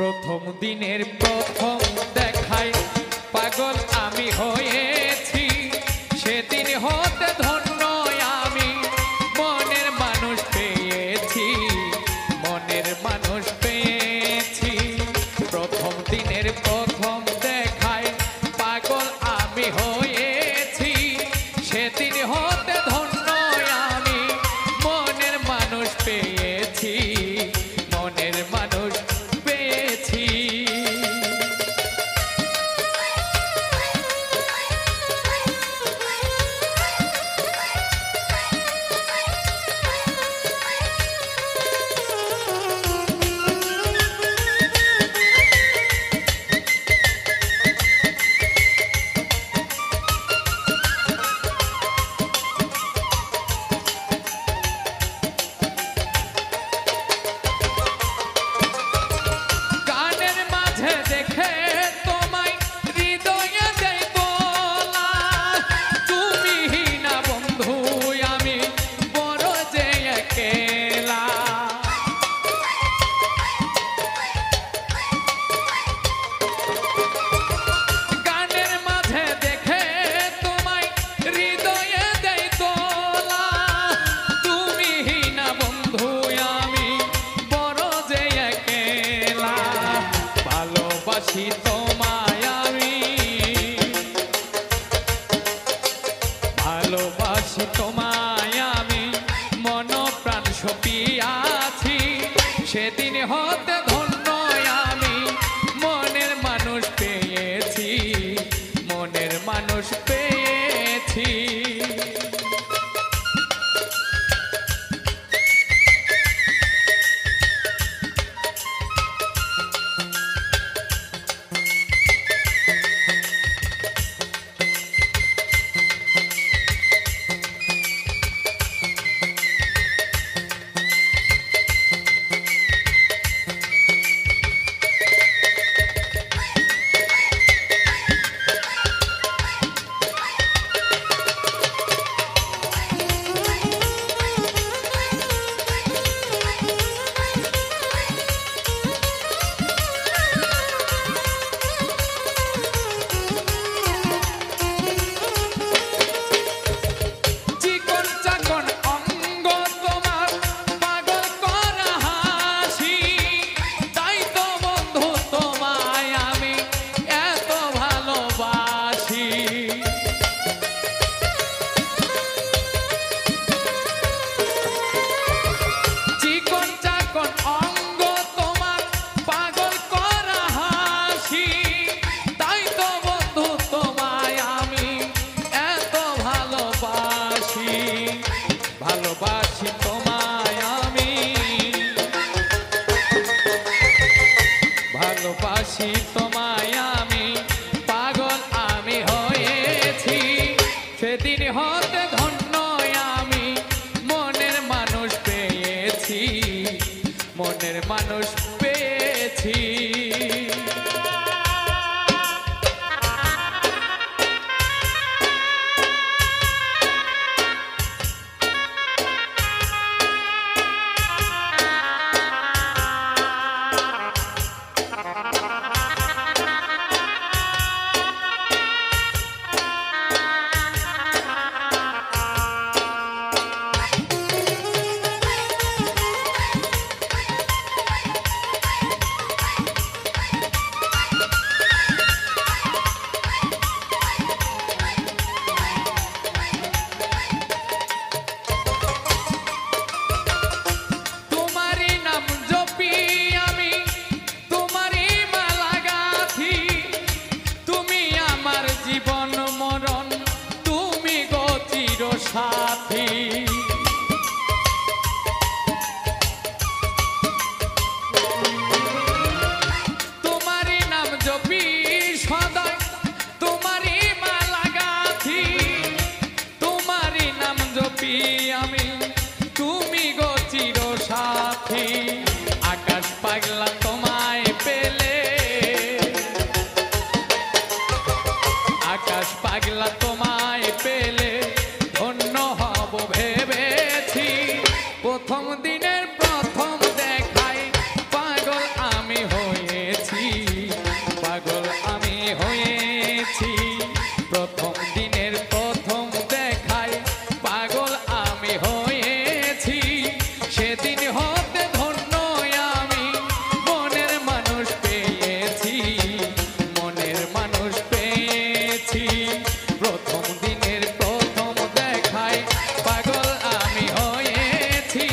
প্রথম দিনের প্রথম দেখায় পাগল আমি হয়েছি, সেদিন হতে ধন্য আমি মনের মানুষ পেয়েছি, মনের মানুষ পেয়েছি। প্রথম দিনের প্রথম দেখায় পাগল আমি হয়েছি, সেদিন হতে ধন্য আমি মনের মানুষ পেয়েছি, মনের মানুষ পেয়েছি। ভালোবাসি তোমায় আমি, ভালোবাসি তোমায় আমি, মন প্রাণ সপিয়াছি, সেদিন হতে ধন্য আমি মনের মানুষ পেয়েছি, মনের মানুষ পেয়েছি। ভালোবাসি তোমায় আমি, ভালোবাসি তোমায় আমি, পাগল আমি হয়েছি, সেদিন হতে ধন্য আমি মনের মানুষ পেয়েছি, মনের মানুষ পেয়েছি। প্রথম দিনের প্রথম দেখায় পাগল আমি হয়েছি, সেদিন হতে ধন্য আমি মনের মানুষ পেয়েছি, মনের মানুষ পেয়েছি। প্রথম দিনের প্রথম দেখায় পাগল আমি হয়েছি,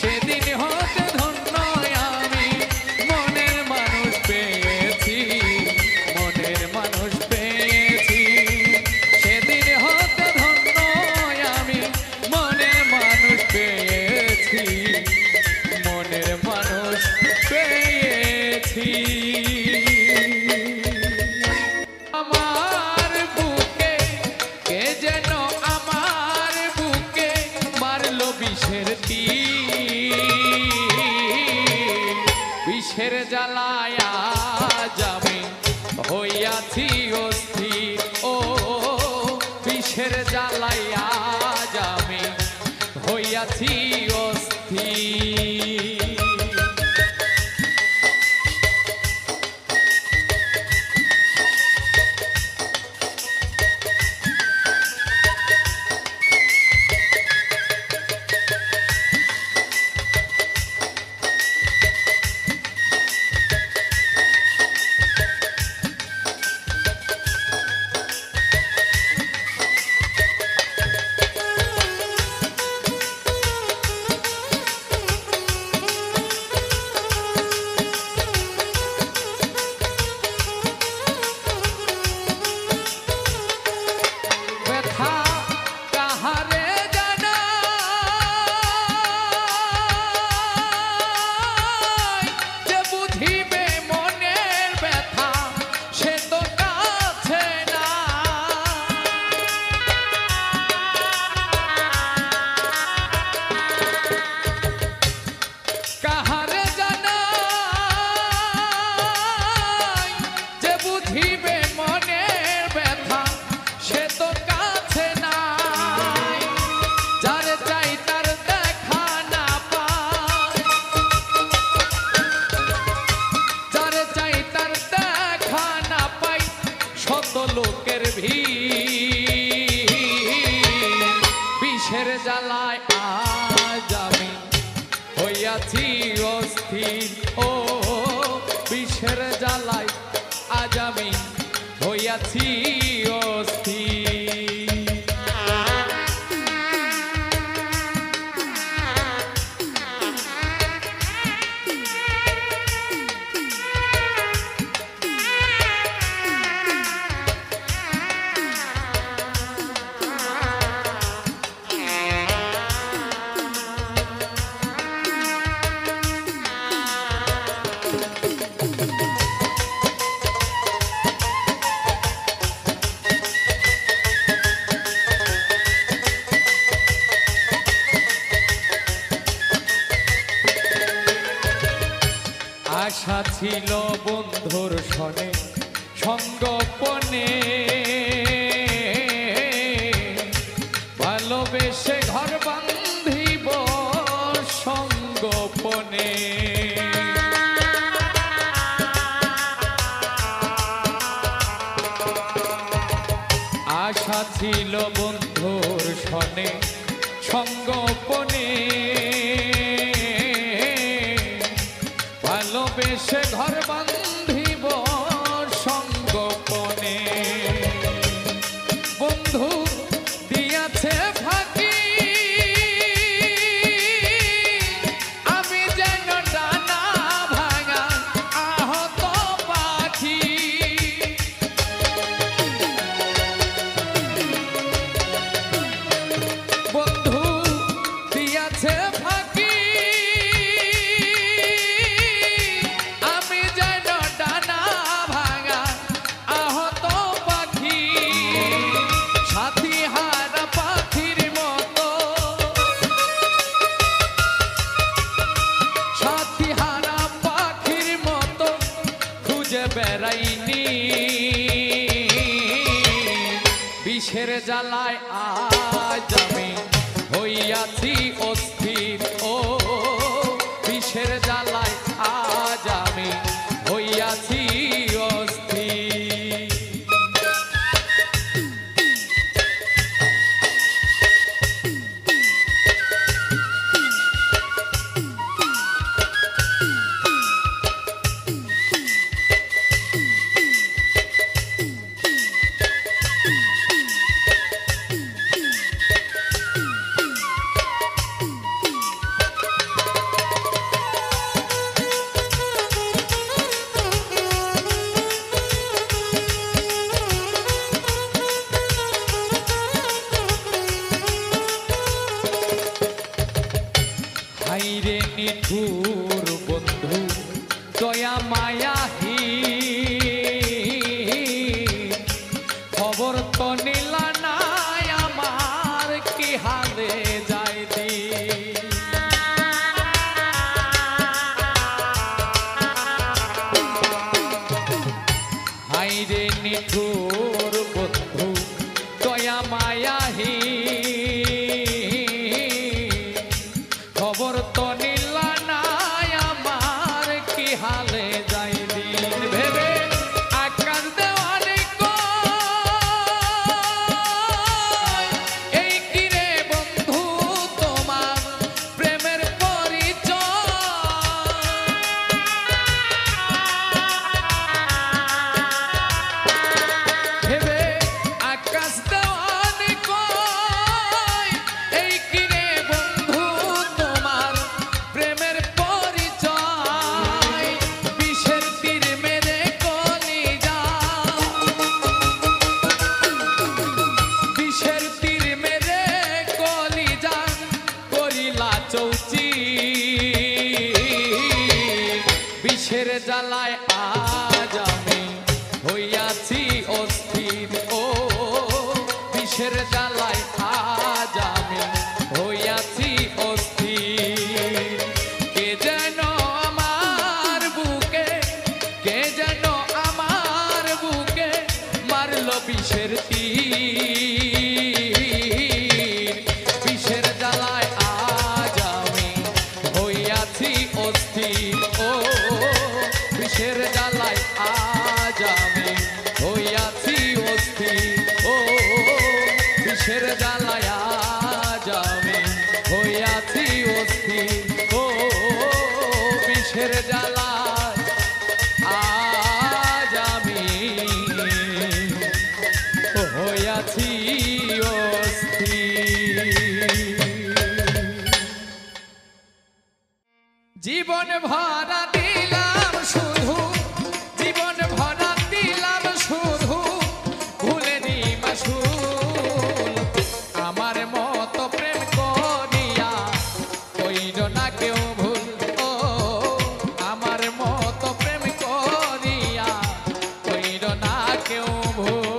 সেদিন হতে ধন্য আমি মনের মানুষ পেয়েছি, মনের মানুষ পেয়েছি। সেদিন হতে ধন্য আমি মনের মানুষ পেয়েছি, মনের মানুষ পেয়েছি। আমার বুকে কে যেন আমার বুকে মারলো বিষের তীর, বিষের জ্বালায় আজ আমি হইয়াছি অস্থির, ও বিষের জ্বালায় আজ আমি হইয়াছি অস্থির। ব্যথা কাহারে জানাই, যে বুঝিবে মনের ব্যথা সে তো কাছে না। কাহারে জানাই, যে বুঝিবে মনের ব্যথা সে তো কাছে নাই। যার চাই তার দেখা না পায়, যার চাই তার দেখা না পাই, শত লোকের ভিড়। বিষের জ্বালায় আজ আমি হইয়াছি অস্থির, ও বিষের জ্বালায় আজ আমি হইয়াছি অস্থির। আশা ছিল বন্ধুর সনে সঙ্গোপনে, ভালোবেসে ঘর বান্ধিব সঙ্গোপনে। আশা ছিল বন্ধুর সনে সঙ্গোপনে, ভালোবেসে ঘর বান্ধিব সঙ্গোপনে। বন্ধু দিয়াছে ফাঁকি, আমি যেন ডানা ভাঙা আহত পাখি। বন্ধু দিয়াছে ফাঁকি, আমি যেন ডানা ভাঙা আহত পাখি। সাথী হারা পাখির মতো, সাথী হারা পাখির মতো খুঁজে বেড়াইনি। বিষের জ্বালায় আজ আমি হইয়াছি অস্থির, ও বিষের জ্বালায় আজ আমি হইয়াছি অস্থির। দয়া মায়াহি খবর তো নিলা নাই আমার কি হালে যায় দি হাইরে নিঠুর বন্ধু দয়া মায়াহি খবর তো নিলা নাই আমার কি হালে যাই দিন ভেবে আকাশ দেওয়ানে এই কিরে বন্ধু তোমার প্রেমের পরিচয় ভেবে আকাশ দেওয়ানে এই কিরে বন্ধু তোমার প্রেমের পরিচয় বিষের তীর মেরে কলিজা বিষের তীর মেরে কলিজা করিলা চৌচি বিষের জ্বালায় আজ আমি হইয়াছি অস্থির ও বিষের জ্বালায় আজ আমি হইয়াছি অস্থির কে যেন আমার বুকে কে যেন আমার বুকে মারলো বিষের তীর বিষের জ্বালায় আজ আমি হইয়াছি অস্থির ও বিষের জ্বালায় আজ আমি হইয়াছি অস্থির ও বিষের জ্বালায় আজ আমি হইয়াছি অস্থির ও বিষের জ্বালায় আজ আমি হইয়াছি অস্থির জীবন ভরা দিলাম শুধু জীবন ভরা দিলাম শুধু ভুলে নিমা শুল আমার মতো প্রেম করিয়া কইর না কেউ ভুল ও আমার মতো প্রেম করিয়া কইর না কেউ ভুল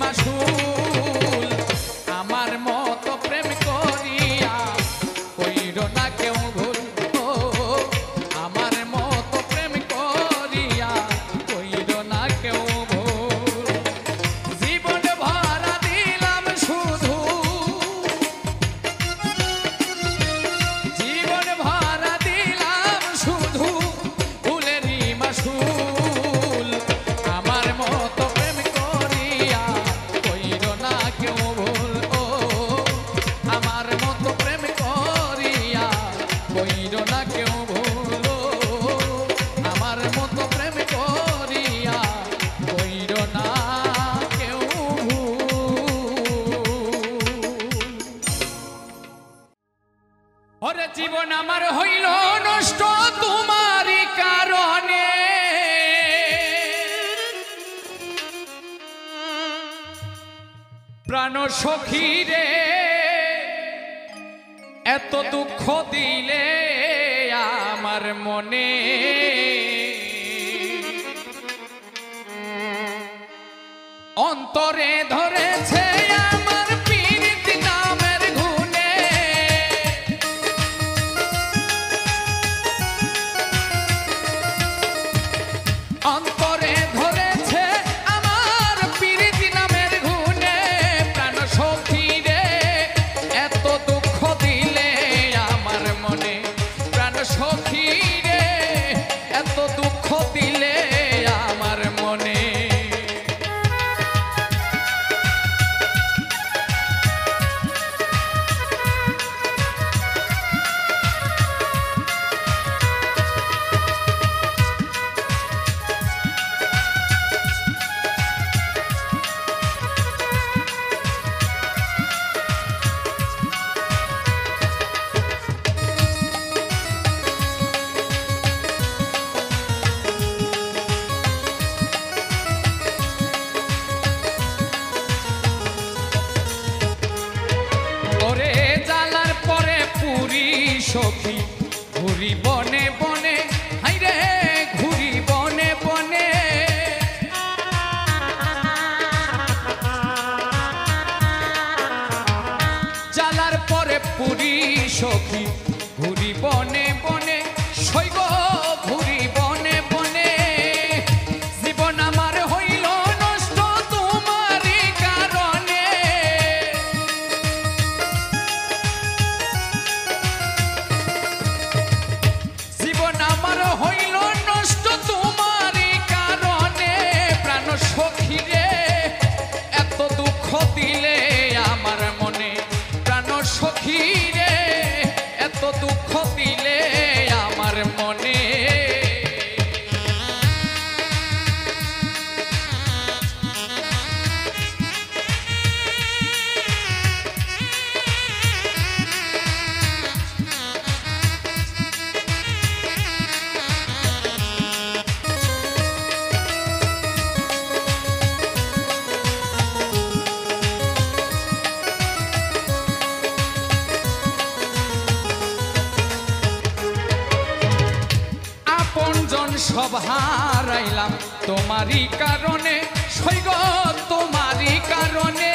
মাসুল আমার মতো প্রেম করিয়া কইরো না কেউ ভুল ও আমার মতো প্রেম করিয়া কইরো না কেউ ভুল জীবন ভরা দিলাম শুধু জীবন ভরা দিলাম শুধু ফুলেরই মাসুল আমার মতো প্রেম করিয়া কইরো না কেউ ভুল ও আমার মতো প্রেম করিয়া কইরো না কেউ ভুল ও আমার মতো প্রেম করিয়া কইরো না কেউ ভুল ওরে জীবন আমার হইল নষ্ট তোমারই কারণে প্রাণ সখী রে এত দুঃখ দিলে আমার মনে অন্তরে ধরেছে আমার পীড়িতি নামের গুণে অন্তরে ধরেছে আমার পীড়িতি নামের গুণে প্রাণ সখী রে এত দুঃখ দিলে আমার মনে প্রাণ সখী রে এত দুঃখ দিলে আমার মনে ওরে জ্বালার পরে পুরি সখী ঘুরি বনে বনে হাইরে ঘুরি বনে বনে জ্বালার পরে পুরি সখী ঘুরি বনে বনে সৈগ ঘুরি বনে বনে জীবন আমার হইল নষ্ট তোমারই কারণে জীবন আমার হইল নষ্ট তোমারই কারণে প্রাণ সখী রে এত দুঃখ দিলে আমার মনে প্রাণ সখী রে এত দুঃখ দিলে আমার মনে আপনজন সব হারাইলাম তোমারই কারণে সৈগ তোমারই কারণে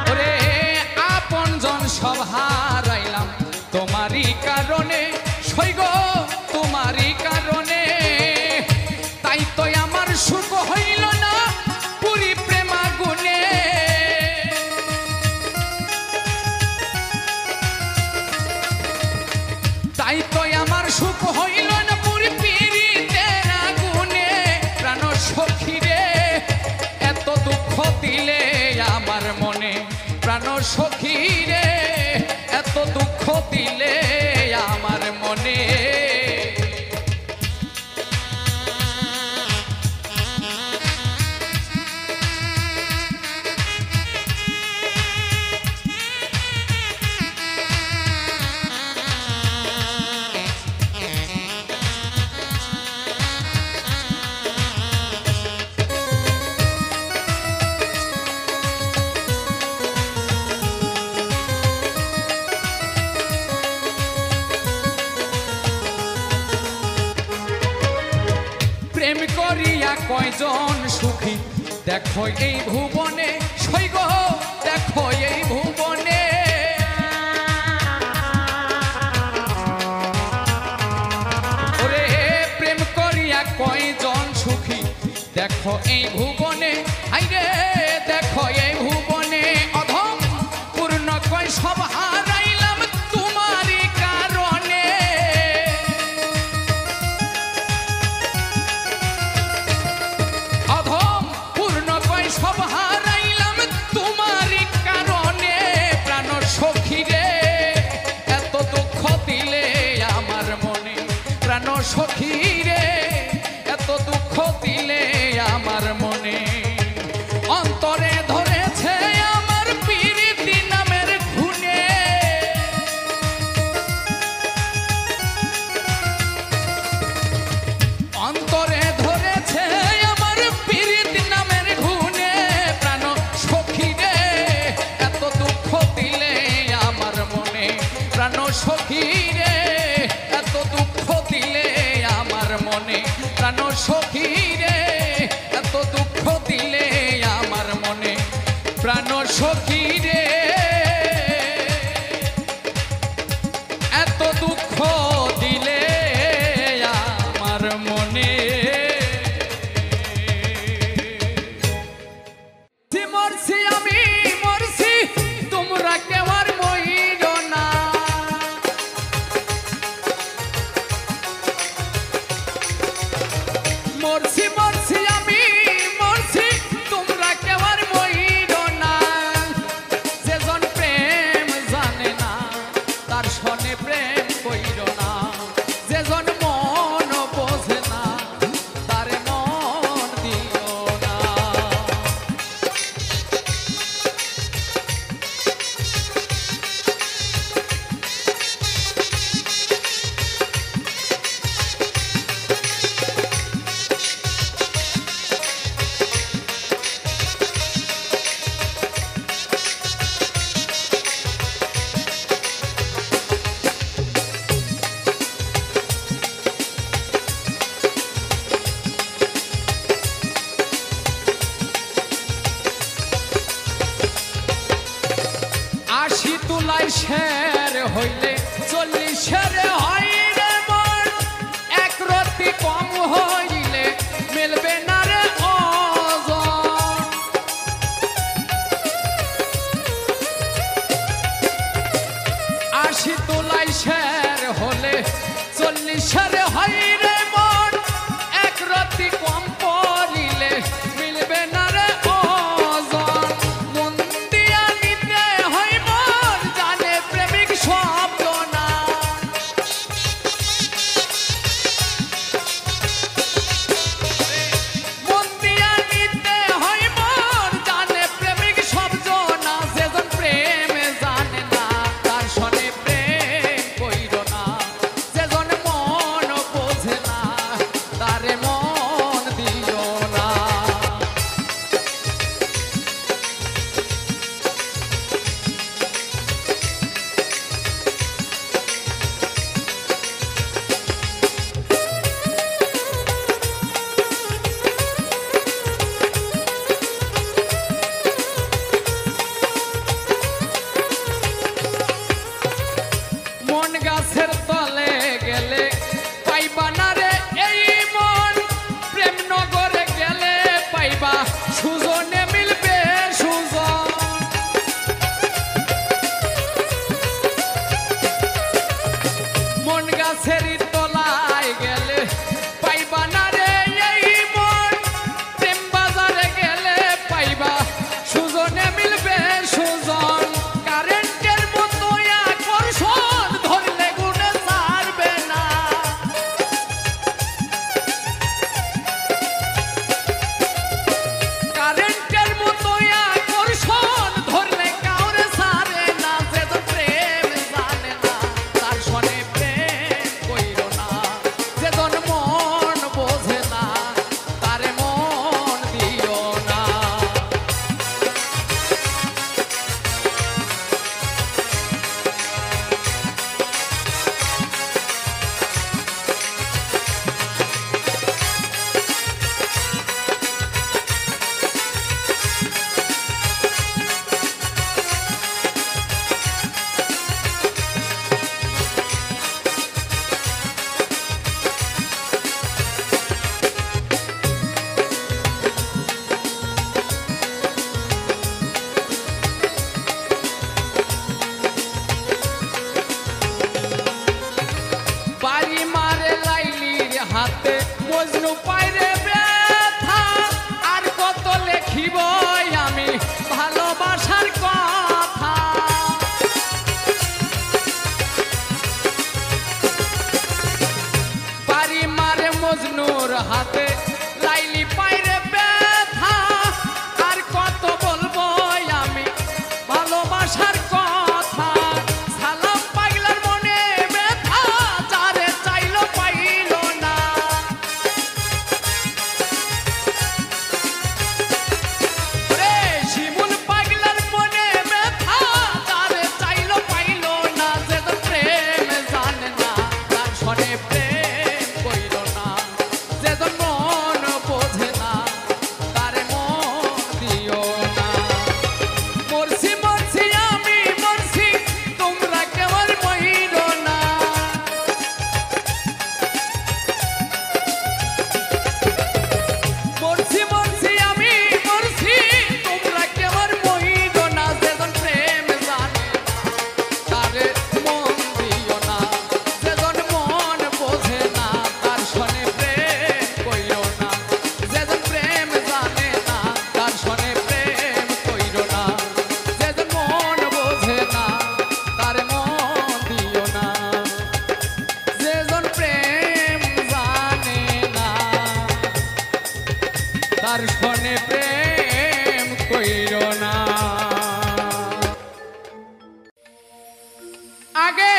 ওরে আপনজন সব হারাইলাম তোমারই কারণে সৈগ তোমারই কারণে তাই তো আমার সুখ হইল না পুরি প্রেমা গুণে তাই তো আমার সুখ কয়জন সুখী দেখো এই ভুবনে সৈগ দেখো এই ভুবনে ওরে প্রেম করিয়া কয়জন সুখী দেখো এই ভুবনে আইরে দেখো এই ভুবনে অধম পূর্ণ কয় সব হারাইলাম তোমারই কারণে অধম পূর্ণ কয় সব হারাইলাম তোমারই কারণে প্রাণ সখী রে এত দুঃখ দিলে আমার মনে প্রাণ সখী রে এত দুঃখ দিলে আমার মনে অন্তরে ধরেছে আমার প্রীতি নামের খুনে অন্তরে ধরেছে আমার প্রীতি নামের খুনে প্রাণ সখী রে এত দুঃখ দিলে আমার মনে প্রাণ সখী রে এত দুঃখ দিলে আমার মনে প্রাণ সখী রে এত দুঃখ দিলে আমার মনে প্রাণ সখী রে এত দুঃখ দিলে আমার মনে মরছি আমি মরছি তোমরা কেউ আর মইর না মরছি মরছি আমি মরছি তোমরা কেউ আর মইর না যেজন প্রেম জানে না তার সনে প্রেম কইর না যেজন মন বোঝে না তারে মন দিও না আশি তুলাই শের হইলে 40 শের হয় রে মন এক রতি কম হইলে মিলবে না রে ওজন আশি তুলাই শের হলে 40 শের হয় রে মন এক রতি কম পড়িলে মিলবে না রে ওজন মন দিয়া নিতে হয় মন জানে প্রেমিক শব্দ মজনু পাইরে ব্যথা আর কত লেখিব আমি ভালোবাসার কথা। বাড়ি মারে মজনুর হাতে লাইলি পাইরে ব্যথা আর কত বলবো আমি ভালোবাসার কথা। সালাম পাগলার মনে ব্যথা যারে চাইলো পাইল না। রে শিমুল পাগলার মনে ব্যথা যারে চাইলো পাইল না। যে তো প্রেম জানে না তার সনে প্রেম কইল না। যে তো মন বোঝে না তারে মন দিও না। মরছি মরছি আমি মরছি তোমরা কেবল মহিল না। মরছি মরছি আমি মরছি তোমরা কেবল মহিল না। যেজন প্রেম জানে তারে মন দিও না। যেজন মন বোঝে না তার সনে প্রেম কইও না। যেজন প্রেম জানে না তার সনে প্রেম কইরো না। যেজন মন বোঝে না তার মন দিও না। যেজন প্রেম জানে না তার সনে প্রেম কইরো না। আগে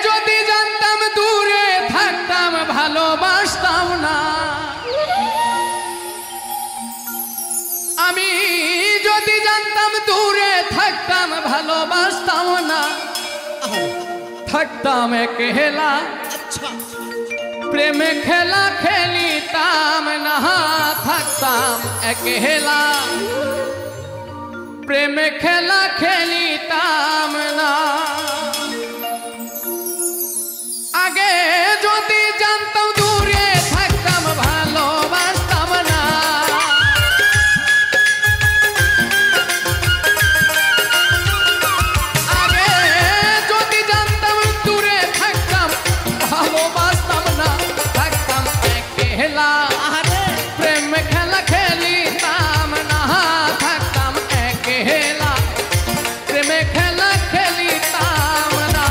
যদি জানতাম দূরে থাকতাম ভালোবাসতাম না। আমি যদি জানতাম দূরে থাকতাম ভালোবাসতাম না। থাকতাম একলা প্রেমে খেলা খেলিতাম না। থাকতাম একলা প্রেমে খেলা খেলিতাম না। আগে যদি জানতাম দূরে থাকতাম ভালোবাসতাম না। আগে যদি জানতাম দূরে থাকতাম ভালোবাসতাম না। থাকতাম একলা প্রেম খেলা খেলিতাম না। থাকতাম একলা প্রেমে খেলা খেলিতাম না।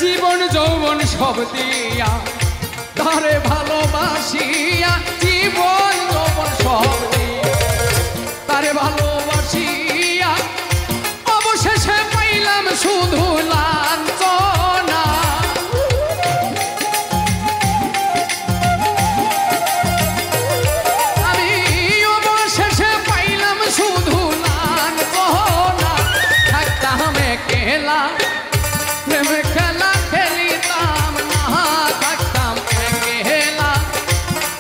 জীবন যৌবন সব দিয়া তারে ভালোবাসিয়া। জীবন যৌবন সব দিয়া তারে ভালোবাসিয়া। অবশেষে পাইলাম শুধু লাঞ্ছনা। আমি অবশেষে পাইলাম শুধু লাঞ্ছনা। থাকতাম একলা প্রেমে খেলা খেলিতাম না। থাকতাম একলা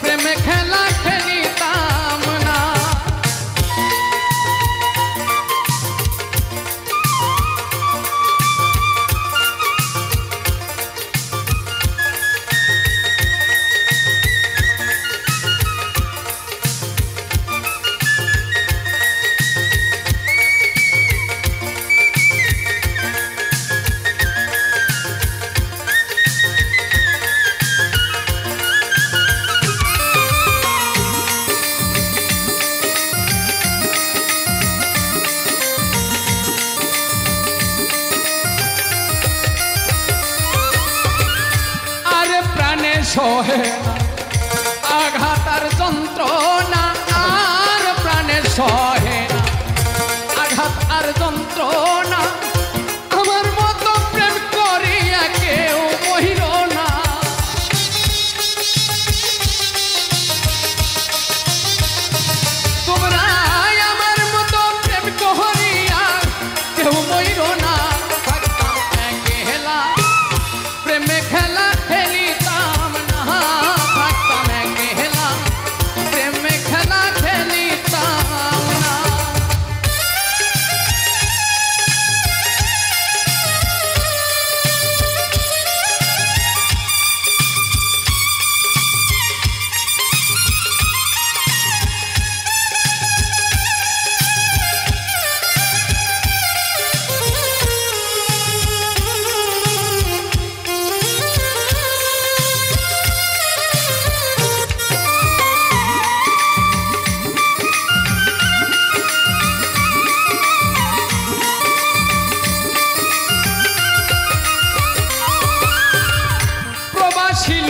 প্রেমে খেলা খেলিতাম না। সহে না আঘাতার যন্ত্রণা আর প্রাণে সহে না আঘাত আর যন্ত্রণা আমার মতো প্রেম করিয়া কেউ মহিল না তোমরা আমার মতো প্রেম করিয়া কেউ মহিল না থাকতাম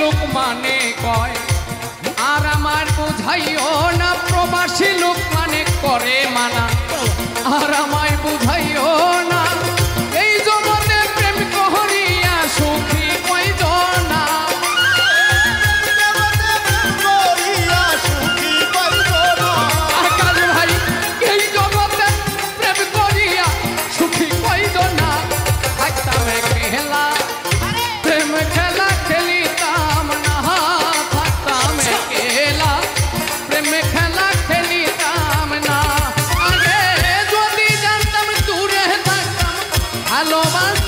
লোক মানে কয় আর আমার বুঝাইও না প্রবাসী লোক মানে করে মানা আর আমায় বুঝাইও না এই জগতে প্রেম করিয়া সুখী কয়জনা আকাশ ভাই এই জগতে প্রেম করিয়া সুখী কয়জনা থাকতাম খেলা প্রেম খেলা খেলিতাম না থাকতাম খেলা প্রেম খেলা খেলিতাম না আগে যদি জানতাম দূরে থাকতাম ভালোবাসা